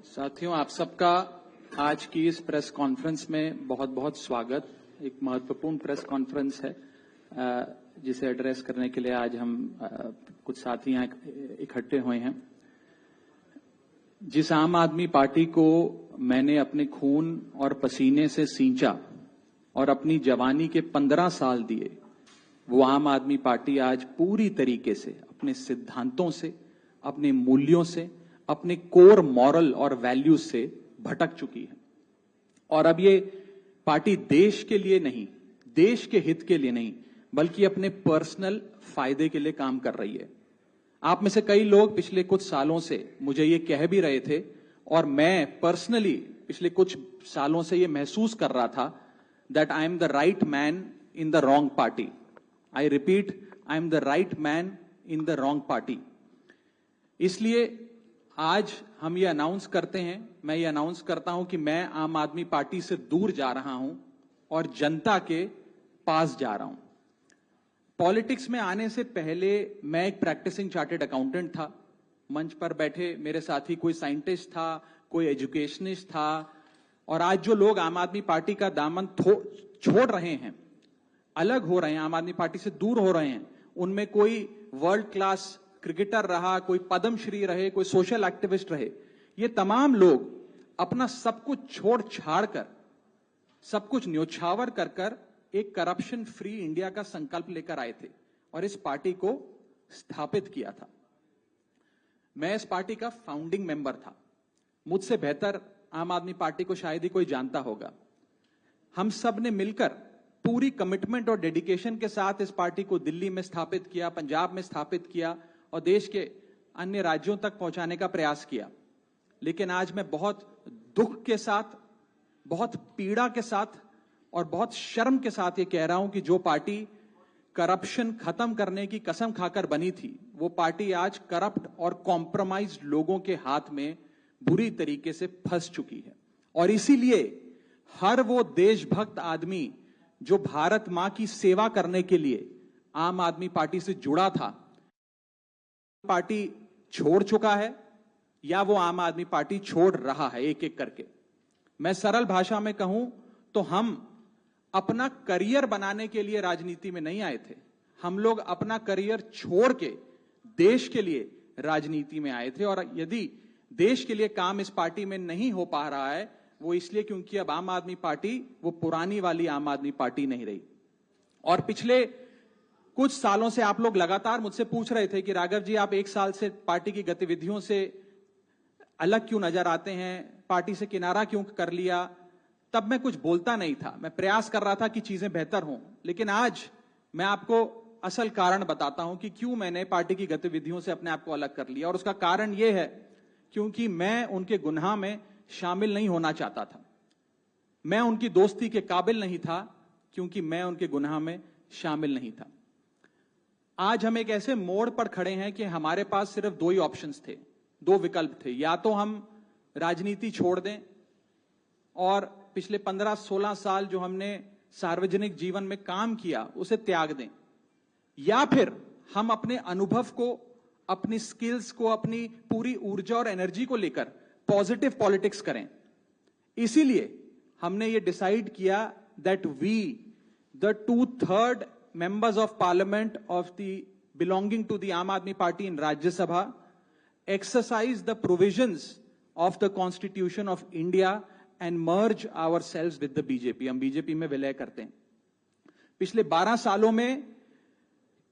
साथियों, आप सबका आज की इस प्रेस कॉन्फ्रेंस में बहुत बहुत स्वागत। एक महत्वपूर्ण प्रेस कॉन्फ्रेंस है जिसे एड्रेस करने के लिए आज हम कुछ साथी यहाँ इकट्ठे हुए हैं। जिस आम आदमी पार्टी को मैंने अपने खून और पसीने से सींचा और अपनी जवानी के 15 साल दिए, वो आम आदमी पार्टी आज पूरी तरीके से अपने सिद्धांतों से, अपने मूल्यों से, अपने कोर मॉरल और वैल्यूज से भटक चुकी है। और अब ये पार्टी देश के लिए नहीं, देश के हित के लिए नहीं, बल्कि अपने पर्सनल फायदे के लिए काम कर रही है। आप में से कई लोग पिछले कुछ सालों से मुझे ये कह भी रहे थे और मैं पर्सनली पिछले कुछ सालों से ये महसूस कर रहा था that I am the right man in the wrong party. I repeat, I am the right man in the wrong party. इसलिए आज हम ये अनाउंस करते हैं, मैं ये अनाउंस करता हूं कि मैं आम आदमी पार्टी से दूर जा रहा हूं और जनता के पास जा रहा हूं। पॉलिटिक्स में आने से पहले मैं एक प्रैक्टिसिंग चार्टर्ड अकाउंटेंट था। मंच पर बैठे मेरे साथी कोई साइंटिस्ट था, कोई एजुकेशनिस्ट था, और आज जो लोग आम आदमी पार्टी का दामन छोड़ रहे हैं, अलग हो रहे हैं, आम आदमी पार्टी से दूर हो रहे हैं, उनमें कोई वर्ल्ड क्लास क्रिकेटर रहा, कोई पद्मश्री रहे, कोई सोशल एक्टिविस्ट रहे। ये तमाम लोग अपना सब कुछ छोड़ छाड़ कर, सब कुछ न्योछावर कर कर एक करप्शन फ्री इंडिया का संकल्प लेकर आए थे और इस पार्टी को स्थापित किया था। मैं इस पार्टी का फाउंडिंग मेंबर था। मुझसे बेहतर आम आदमी पार्टी को शायद ही कोई जानता होगा। हम सब ने मिलकर पूरी कमिटमेंट और डेडिकेशन के साथ इस पार्टी को दिल्ली में स्थापित किया, पंजाब में स्थापित किया और देश के अन्य राज्यों तक पहुंचाने का प्रयास किया। लेकिन आज मैं बहुत दुख के साथ, बहुत पीड़ा के साथ और बहुत शर्म के साथ ये कह रहा हूं कि जो पार्टी करप्शन खत्म करने की कसम खाकर बनी थी, वो पार्टी आज करप्ट और कॉम्प्रोमाइज्ड लोगों के हाथ में बुरी तरीके से फंस चुकी है। और इसीलिए हर वो देशभक्त आदमी जो भारत मां की सेवा करने के लिए आम आदमी पार्टी से जुड़ा था, पार्टी छोड़ चुका है या वो आम आदमी पार्टी छोड़ रहा है एक एक करके। मैं सरल भाषा में कहूं तो हम अपना करियर बनाने के लिए राजनीति में नहीं आए थे। हम लोग अपना करियर छोड़ के देश के लिए राजनीति में आए थे। और यदि देश के लिए काम इस पार्टी में नहीं हो पा रहा है, वो इसलिए क्योंकि अब आम आदमी पार्टी वो पुरानी वाली आम आदमी पार्टी नहीं रही। और पिछले कुछ सालों से आप लोग लगातार मुझसे पूछ रहे थे कि राघव जी, आप एक साल से पार्टी की गतिविधियों से अलग क्यों नजर आते हैं, पार्टी से किनारा क्यों कर लिया। तब मैं कुछ बोलता नहीं था, मैं प्रयास कर रहा था कि चीजें बेहतर हों। लेकिन आज मैं आपको असल कारण बताता हूं कि क्यों मैंने पार्टी की गतिविधियों से अपने आप को अलग कर लिया। और उसका कारण यह है क्योंकि मैं उनके गुनाह में शामिल नहीं होना चाहता था। मैं उनकी दोस्ती के काबिल नहीं था क्योंकि मैं उनके गुनाह में शामिल नहीं था। आज हम एक ऐसे मोड़ पर खड़े हैं कि हमारे पास सिर्फ दो ही ऑप्शंस थे, दो विकल्प थे। या तो हम राजनीति छोड़ दें और पिछले 15-16 साल जो हमने सार्वजनिक जीवन में काम किया उसे त्याग दें, या फिर हम अपने अनुभव को, अपनी स्किल्स को, अपनी पूरी ऊर्जा और एनर्जी को लेकर पॉजिटिव पॉलिटिक्स करें। इसीलिए हमने ये डिसाइड किया that we, the 2/3 members of parliament of the belonging to the Aam Aadmi Party in Rajya Sabha, exercise the provisions of the Constitution of India and merge ourselves with the BJP। हम BJP में विलय करते हैं। पिछले 12 सालों में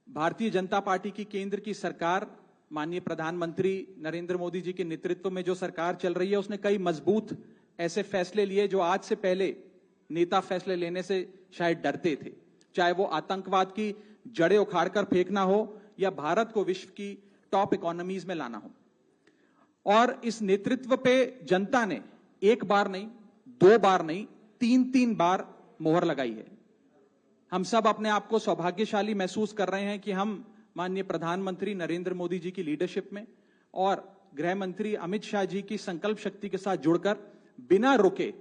Bharatiya Janata party की केंद्र की सरकार, माननीय प्रधानमंत्री नरेंद्र मोदी जी के नेतृत्व में जो सरकार चल रही है, उसने कई मजबूत ऐसे फैसले लिए जो आज से पहले नेता फैसले लेने से शायद डरते थे। चाहे वो आतंकवाद की जड़ें उखाड़कर फेंकना हो या भारत को विश्व की टॉप इकोनॉमीज में लाना हो। और इस नेतृत्व पे जनता ने एक बार नहीं, दो बार नहीं, 3-3 बार मोहर लगाई है। हम सब अपने आप को सौभाग्यशाली महसूस कर रहे हैं कि हम माननीय प्रधानमंत्री नरेंद्र मोदी जी की लीडरशिप में और गृह मंत्री अमित शाह जी की संकल्प शक्ति के साथ जुड़कर बिना रुके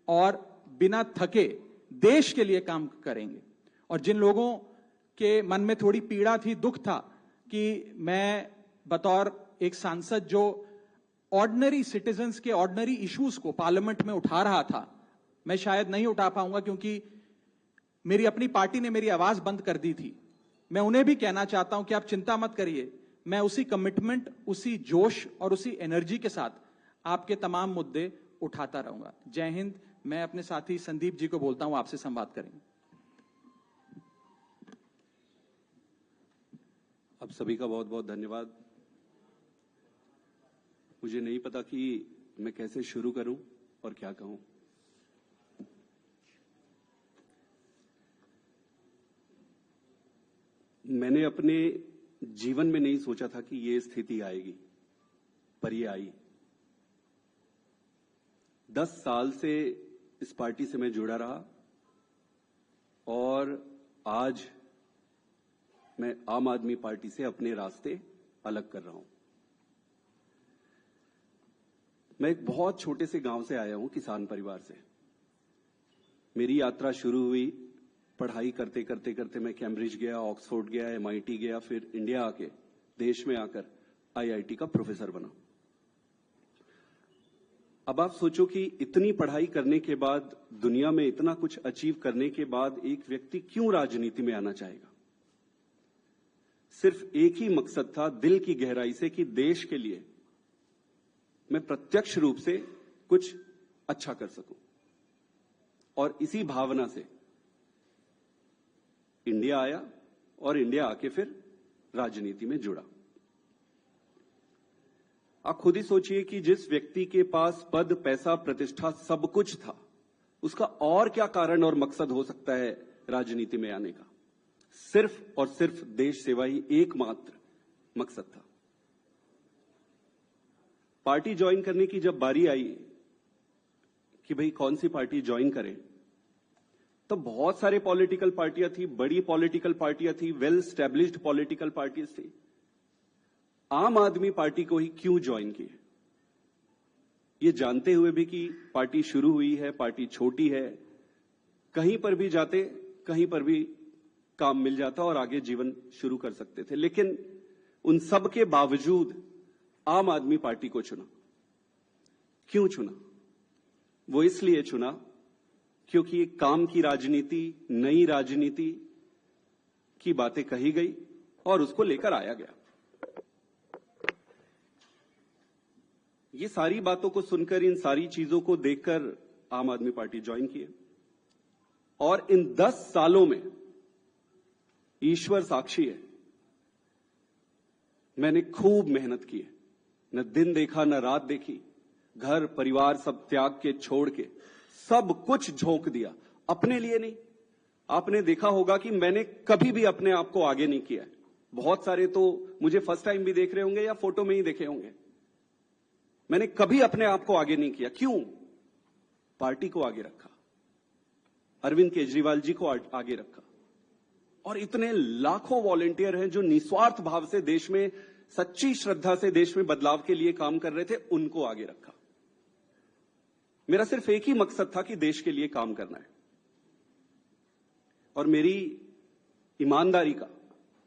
और बिना थके देश के लिए काम करेंगे। और जिन लोगों के मन में थोड़ी पीड़ा थी, दुख था कि मैं बतौर एक सांसद जो ऑर्डिनरी सिटीजन्स के ऑर्डिनरी इश्यूज को पार्लियामेंट में उठा रहा था, मैं शायद नहीं उठा पाऊंगा क्योंकि मेरी अपनी पार्टी ने मेरी आवाज बंद कर दी थी। मैं उन्हें भी कहना चाहता हूं कि आप चिंता मत करिए, मैं उसी कमिटमेंट, उसी जोश और उसी एनर्जी के साथ आपके तमाम मुद्दे उठाता रहूंगा। जय हिंद। मैं अपने साथी संदीप जी को बोलता हूं, आपसे संवाद करेंगे। आप सभी का बहुत बहुत धन्यवाद। मुझे नहीं पता कि मैं कैसे शुरू करूं और क्या कहूं। मैंने अपने जीवन में नहीं सोचा था कि ये स्थिति आएगी, पर ये आई। 10 साल से इस पार्टी से मैं जुड़ा रहा और आज मैं आम आदमी पार्टी से अपने रास्ते अलग कर रहा हूं। मैं एक बहुत छोटे से गांव से आया हूं, किसान परिवार से। मेरी यात्रा शुरू हुई पढ़ाई करते करते करते। मैं कैम्ब्रिज गया, ऑक्सफोर्ड गया, MIT गया, फिर इंडिया आके, देश में आकर IIT का प्रोफेसर बना। अब आप सोचो कि इतनी पढ़ाई करने के बाद, दुनिया में इतना कुछ अचीव करने के बाद एक व्यक्ति क्यों राजनीति में आना चाहेगा? सिर्फ एक ही मकसद था दिल की गहराई से कि देश के लिए मैं प्रत्यक्ष रूप से कुछ अच्छा कर सकूं। और इसी भावना से इंडिया आया और इंडिया आके फिर राजनीति में जुड़ा। आप खुद ही सोचिए कि जिस व्यक्ति के पास पद, पैसा, प्रतिष्ठा सब कुछ था, उसका और क्या कारण और मकसद हो सकता है राजनीति में आने का? सिर्फ और सिर्फ देश सेवा ही एकमात्र मकसद था। पार्टी ज्वाइन करने की जब बारी आई कि भाई कौन सी पार्टी ज्वाइन करें, तो बहुत सारे पॉलिटिकल पार्टियां थी, बड़ी पॉलिटिकल पार्टियां थी, वेल स्टैब्लिश्ड पॉलिटिकल पार्टीज थी। आम आदमी पार्टी को ही क्यों ज्वाइन किए? ये जानते हुए भी कि पार्टी शुरू हुई है, पार्टी छोटी है, कहीं पर भी जाते, कहीं पर भी काम मिल जाता और आगे जीवन शुरू कर सकते थे। लेकिन उन सब के बावजूद आम आदमी पार्टी को चुना। क्यों चुना? वो इसलिए चुना क्योंकि एक काम की राजनीति, नई राजनीति की बातें कही गई और उसको लेकर आया गया। ये सारी बातों को सुनकर, इन सारी चीजों को देखकर आम आदमी पार्टी ज्वाइन किए। और इन 10 सालों में ईश्वर साक्षी है, मैंने खूब मेहनत की है। न दिन देखा, न रात देखी। घर परिवार सब त्याग के, छोड़ के, सब कुछ झोंक दिया। अपने लिए नहीं। आपने देखा होगा कि मैंने कभी भी अपने आप को आगे नहीं किया। बहुत सारे तो मुझे फर्स्ट टाइम भी देख रहे होंगे या फोटो में ही देखे होंगे। मैंने कभी अपने आप को आगे नहीं किया। क्यों? पार्टी को आगे रखा, अरविंद केजरीवाल जी को आगे रखा। और इतने लाखों वॉलंटियर हैं जो निस्वार्थ भाव से देश में, सच्ची श्रद्धा से देश में बदलाव के लिए काम कर रहे थे, उनको आगे रखा। मेरा सिर्फ एक ही मकसद था कि देश के लिए काम करना है। और मेरी ईमानदारी का,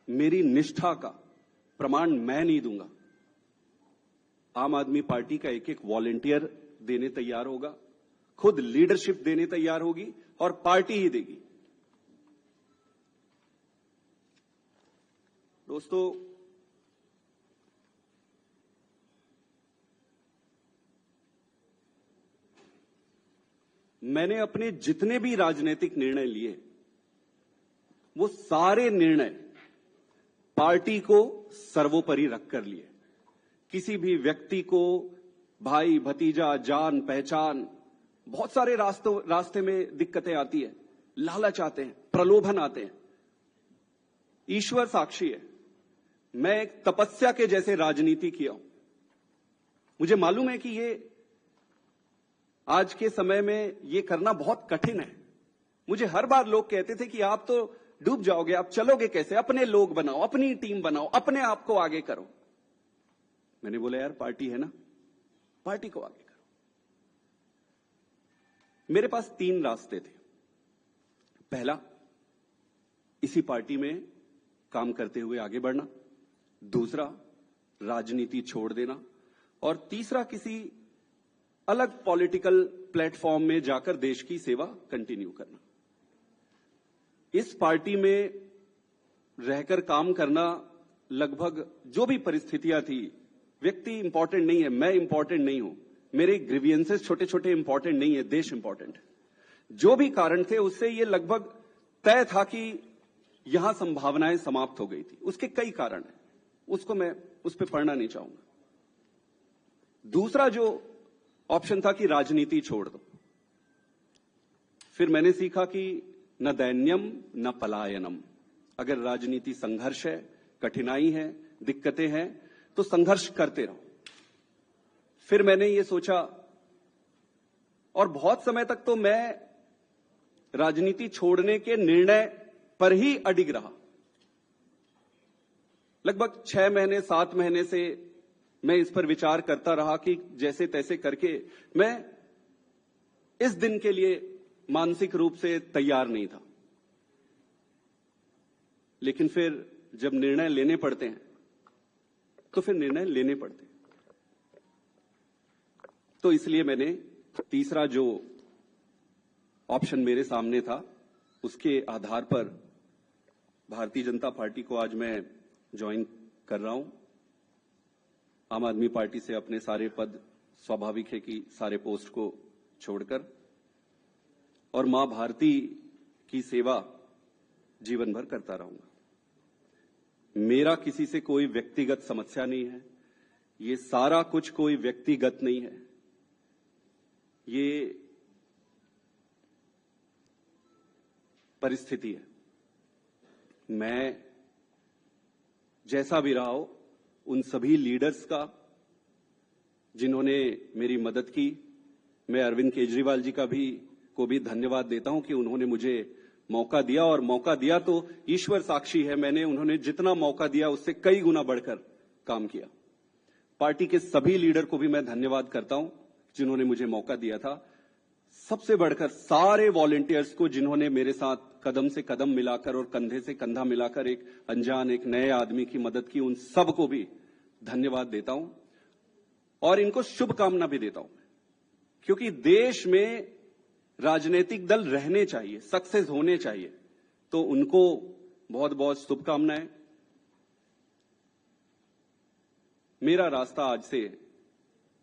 मेरी निष्ठा का प्रमाण मैं नहीं दूंगा। आम आदमी पार्टी का एक एक वॉलंटियर देने तैयार होगा, खुद लीडरशिप देने तैयार होगी और पार्टी ही देगी। दोस्तों, मैंने अपने जितने भी राजनीतिक निर्णय लिए, वो सारे निर्णय पार्टी को सर्वोपरि रखकर लिए। किसी भी व्यक्ति को भाई, भतीजा, जान पहचान, बहुत सारे रास्ते में दिक्कतें आती है, लालच आते हैं, प्रलोभन आते हैं। ईश्वर साक्षी है, मैं एक तपस्या के जैसे राजनीति किया हूं। मुझे मालूम है कि ये आज के समय में ये करना बहुत कठिन है। मुझे हर बार लोग कहते थे कि आप तो डूब जाओगे, आप चलोगे कैसे? अपने लोग बनाओ, अपनी टीम बनाओ, अपने आप को आगे करो। मैंने बोला यार, पार्टी है ना, पार्टी को आगे करो। मेरे पास 3 रास्ते थे। पहला, इसी पार्टी में काम करते हुए आगे बढ़ना। दूसरा, राजनीति छोड़ देना। और तीसरा किसी अलग पॉलिटिकल प्लेटफॉर्म में जाकर देश की सेवा कंटिन्यू करना। इस पार्टी में रहकर काम करना, लगभग जो भी परिस्थितियां थी, व्यक्ति इंपॉर्टेंट नहीं है, मैं इंपॉर्टेंट नहीं हूं, मेरे ग्रीवियंसेस छोटे छोटे इंपॉर्टेंट नहीं है, देश इंपॉर्टेंट है। जो भी कारण थे उससे ये लगभग तय था कि यहां संभावनाएं समाप्त हो गई थी। उसके कई कारण हैं, उसको मैं उस पर पढ़ना नहीं चाहूंगा। दूसरा जो ऑप्शन था कि राजनीति छोड़ दो। फिर मैंने सीखा कि न दैन्यम न पलायनम। अगर राजनीति संघर्ष है, कठिनाई है, दिक्कतें हैं, तो संघर्ष करते रहो। फिर मैंने ये सोचा, और बहुत समय तक तो मैं राजनीति छोड़ने के निर्णय पर ही अडिग रहा। लगभग 6 महीने 7 महीने से मैं इस पर विचार करता रहा कि जैसे तैसे करके मैं इस दिन के लिए मानसिक रूप से तैयार नहीं था। लेकिन फिर जब निर्णय लेने पड़ते हैं तो फिर निर्णय लेने पड़ते हैं। तो इसलिए मैंने तीसरा जो ऑप्शन मेरे सामने था, उसके आधार पर भारतीय जनता पार्टी को आज मैं ज्वाइन कर रहा हूं। आम आदमी पार्टी से अपने सारे पद, स्वाभाविक है कि सारे पोस्ट को छोड़कर, और मां भारती की सेवा जीवन भर करता रहूंगा। मेरा किसी से कोई व्यक्तिगत समस्या नहीं है। ये सारा कुछ कोई व्यक्तिगत नहीं है। ये परिस्थिति है। मैं जैसा भी रहा हो, उन सभी लीडर्स का जिन्होंने मेरी मदद की, मैं अरविंद केजरीवाल जी को भी धन्यवाद देता हूं कि उन्होंने मुझे मौका दिया, और मौका दिया तो ईश्वर साक्षी है, मैंने उन्होंने जितना मौका दिया उससे कई गुना बढ़कर काम किया। पार्टी के सभी लीडर को भी मैं धन्यवाद करता हूं जिन्होंने मुझे मौका दिया था। सबसे बढ़कर सारे वॉलंटियर्स को जिन्होंने मेरे साथ कदम से कदम मिलाकर और कंधे से कंधा मिलाकर एक अनजान, एक नए आदमी की मदद की, उन सबको भी धन्यवाद देता हूं और इनको शुभकामना भी देता हूं। क्योंकि देश में राजनीतिक दल रहने चाहिए, सक्सेस होने चाहिए, तो उनको बहुत बहुत शुभकामनाएं। मेरा रास्ता आज से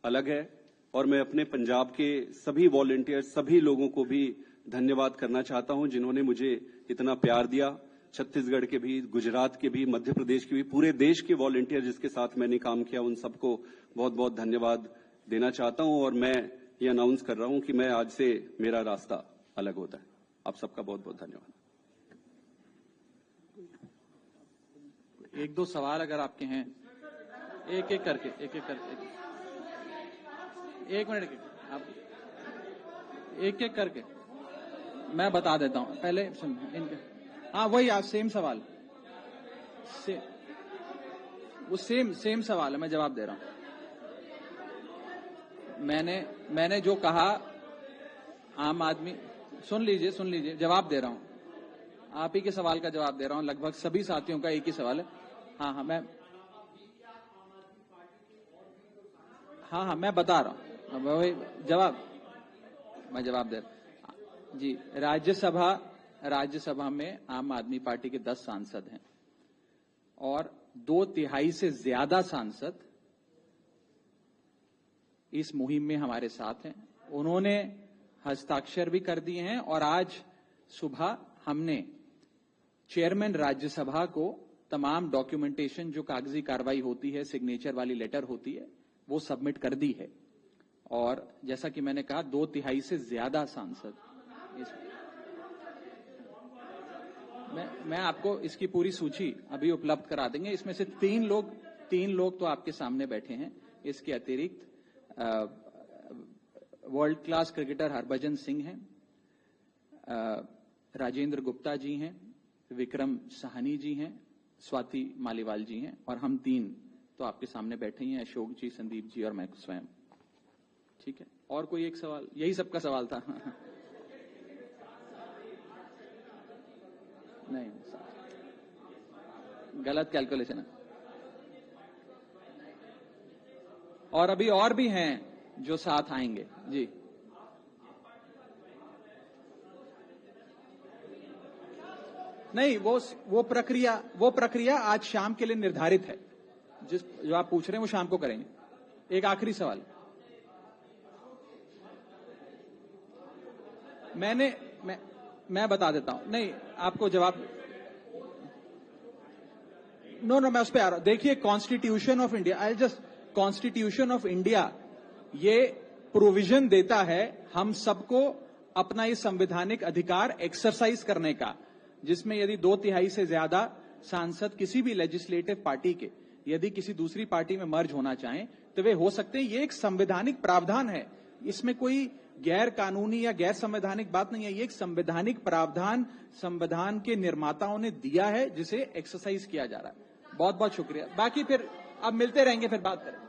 अलग है और मैं अपने पंजाब के सभी वॉलंटियर, सभी लोगों को भी धन्यवाद करना चाहता हूं जिन्होंने मुझे इतना प्यार दिया। छत्तीसगढ़ के भी, गुजरात के भी, मध्य प्रदेश के भी, पूरे देश के वॉलंटियर जिसके साथ मैंने काम किया, उन सबको बहुत बहुत धन्यवाद देना चाहता हूं। और मैं ये अनाउंस कर रहा हूं कि मैं आज से मेरा रास्ता अलग होता है। आप सबका बहुत बहुत धन्यवाद। एक दो सवाल अगर आपके हैं, एक एक करके एक मिनट आप एक एक करके मैं बता देता हूं। पहले सुन इनके, हाँ वही आज सेम सवाल, वो सेम सवाल है, मैं जवाब दे रहा हूं। मैंने जो कहा, आम आदमी, सुन लीजिए, जवाब दे रहा हूं। आप ही के सवाल का जवाब दे रहा हूं। लगभग सभी साथियों का एक ही सवाल है। हाँ मैं बता रहा हूं। वही मैं जवाब दे रहा हूं जी। राज्यसभा में आम आदमी पार्टी के 10 सांसद हैं और 2/3 से ज्यादा सांसद इस मुहिम में हमारे साथ हैं। उन्होंने हस्ताक्षर भी कर दिए हैं और आज सुबह हमने चेयरमैन राज्यसभा को तमाम डॉक्यूमेंटेशन, जो कागजी कार्रवाई होती है, सिग्नेचर वाली लेटर होती है, वो सबमिट कर दी है। और जैसा कि मैंने कहा, 2/3 से ज्यादा सांसद मैं आपको इसकी पूरी सूची अभी उपलब्ध करा देंगे। इसमें से तीन लोग तो आपके सामने बैठे हैं। इसके अतिरिक्त world class cricketer Harbhajan Singh हैं, राजेंद्र गुप्ता जी हैं, विक्रम साहनी जी हैं, स्वाति मालीवाल जी हैं, और हम 3 तो आपके सामने बैठे ही हैं, अशोक जी, संदीप जी और मैं स्वयं। ठीक है, और कोई एक सवाल? यही सबका सवाल था। नहीं, गलत कैलकुलेशन है। और अभी और भी हैं जो साथ आएंगे। जी, नहीं, वो प्रक्रिया आज शाम के लिए निर्धारित है। जो आप पूछ रहे हैं वो शाम को करेंगे। एक आखिरी सवाल, मैं बता देता हूं। नहीं, आपको जवाब नो मैं उस पर आ रहा हूं। देखिए, कॉन्स्टिट्यूशन ऑफ इंडिया ये प्रोविजन देता है हम सबको अपना ये संवैधानिक अधिकार एक्सरसाइज करने का, जिसमें यदि 2/3 से ज्यादा सांसद किसी भी लेजिस्लेटिव पार्टी के यदि किसी दूसरी पार्टी में मर्ज होना चाहें तो वे हो सकते हैं। ये एक संवैधानिक प्रावधान है, इसमें कोई गैर कानूनी या गैर संवैधानिक बात नहीं है। ये एक संवैधानिक प्रावधान संविधान के निर्माताओं ने दिया है, जिसे एक्सरसाइज किया जा रहा है। बहुत बहुत शुक्रिया। बाकी फिर अब मिलते रहेंगे, फिर बात करें।